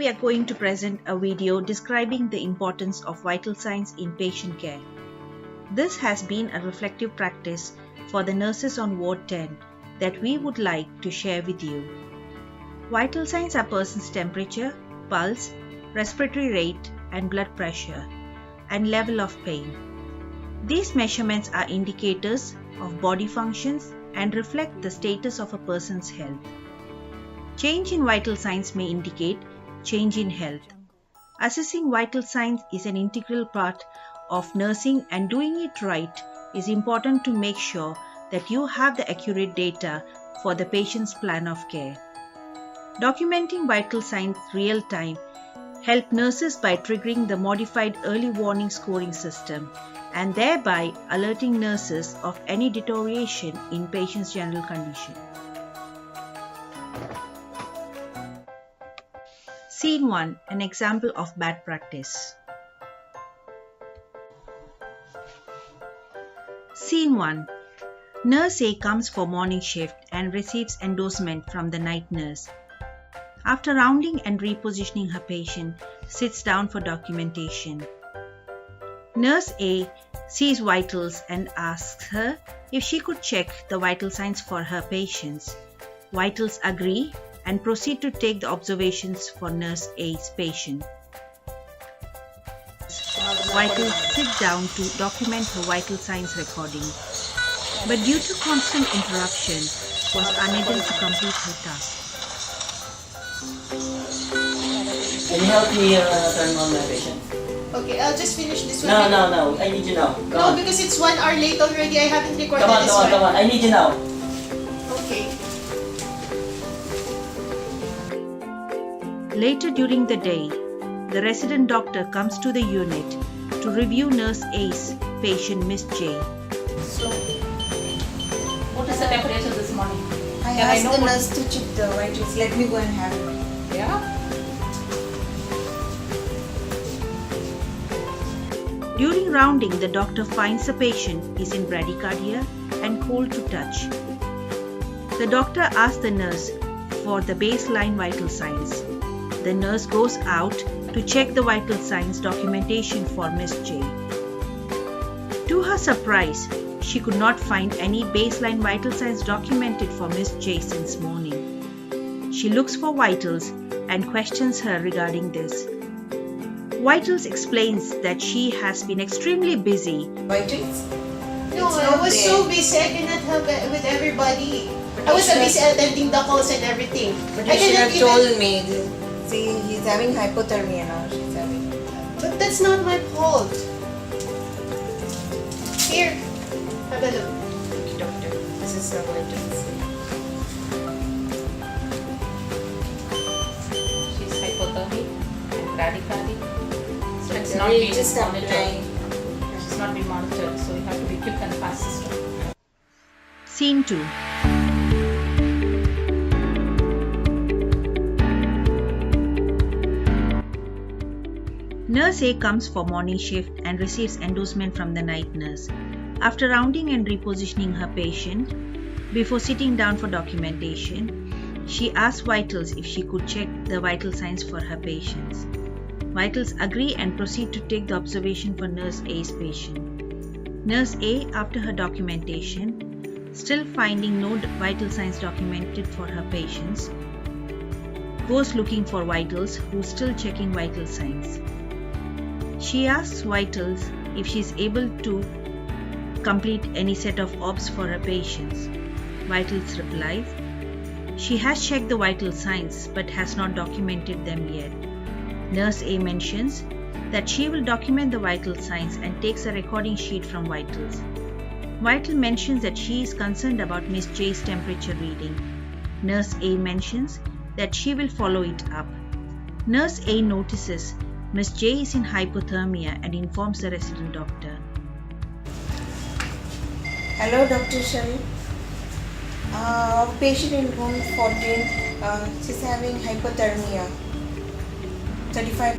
we are going to present a video describing the importance of vital signs in patient care. This has been a reflective practice for the nurses on Ward 10 that we would like to share with you. Vital signs are person's temperature, pulse, respiratory rate and blood pressure, and level of pain. These measurements are indicators of body functions and reflect the status of a person's health. Change in vital signs may indicate change in health. Assessing vital signs is an integral part of nursing, and doing it right is important to make sure that you have the accurate data for the patient's plan of care. Documenting vital signs real time help nurses by triggering the modified early warning scoring system and thereby alerting nurses of any deterioration in patient's general condition. Scene 1. An example of bad practice. Scene 1. Nurse A comes for morning shift and receives endorsement from the night nurse. After rounding and repositioning her patient, sits down for documentation. Nurse A sees vitals and asks her if she could check the vital signs for her patients. Vitals agree and proceed to take the observations for Nurse A's patient. Vitals sit down to document her vital signs recording, but due to constant interruption, was unable to complete her task. Can you help me turn on my patient? Okay, I'll just finish this one. No. I need you now. No, because it's 1 hour late already. I haven't recorded this one. Come on. I need you now. Okay. Later during the day, the resident doctor comes to the unit to review Nurse A's patient, Miss J. So, what is the temperature this morning? I Can asked know the what- nurse to check the vitals. Let me go and have it. Yeah? During rounding, the doctor finds the patient is in bradycardia and cold to touch. The doctor asks the nurse for the baseline vital signs. The nurse goes out to check the vital signs documentation for Miss J. To her surprise, she could not find any baseline vital signs documented for Miss J since morning. She looks for vitals and questions her regarding this. Vitals explains that she has been extremely busy. Vitals? No, It's I not was there. so busy. I cannot help it with everybody. But I was you should busy attending the calls and everything. But I you should cannot have told me. See, he's having hypothermia now. She's having. But that's not my fault. Here, have a look. Thank you, doctor. This is the vitals. She's hypothermic and bradycardic. So it's not Really being just monitored. applying. She's not being monitored, so we have to be quick and fast system. Scene 2. Nurse A comes for morning shift and receives endorsement from the night nurse. After rounding and repositioning her patient, before sitting down for documentation, she asks vitals if she could check the vital signs for her patients. Vitals agree and proceed to take the observation for Nurse A's patient. Nurse A, after her documentation, still finding no vital signs documented for her patients, goes looking for vitals, who's still checking vital signs. She asks vitals if she is able to complete any set of obs for her patients. Vitals replies, she has checked the vital signs but has not documented them yet. Nurse A mentions that she will document the vital signs and takes a recording sheet from vitals. Vital mentions that she is concerned about Miss J's temperature reading. Nurse A mentions that she will follow it up. Nurse A notices Miss J is in hypothermia and informs the resident doctor. Hello, Dr. Shari. Patient in room 14. She's having hypothermia. 35.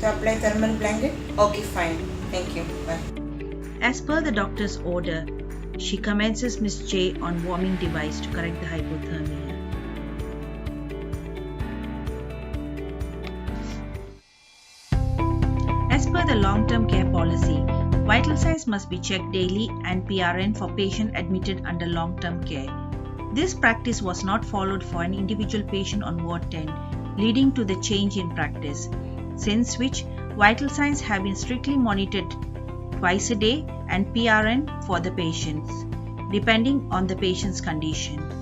To apply thermal blanket? Okay, fine. Thank you. Bye. As per the doctor's order, she commences Miss J on warming device to correct the hypothermia. per the long-term care policy, vital signs must be checked daily and PRN for patient admitted under long-term care. This practice was not followed for an individual patient on Ward 10, leading to the change in practice, since which vital signs have been strictly monitored twice a day and PRN for the patients, depending on the patient's condition.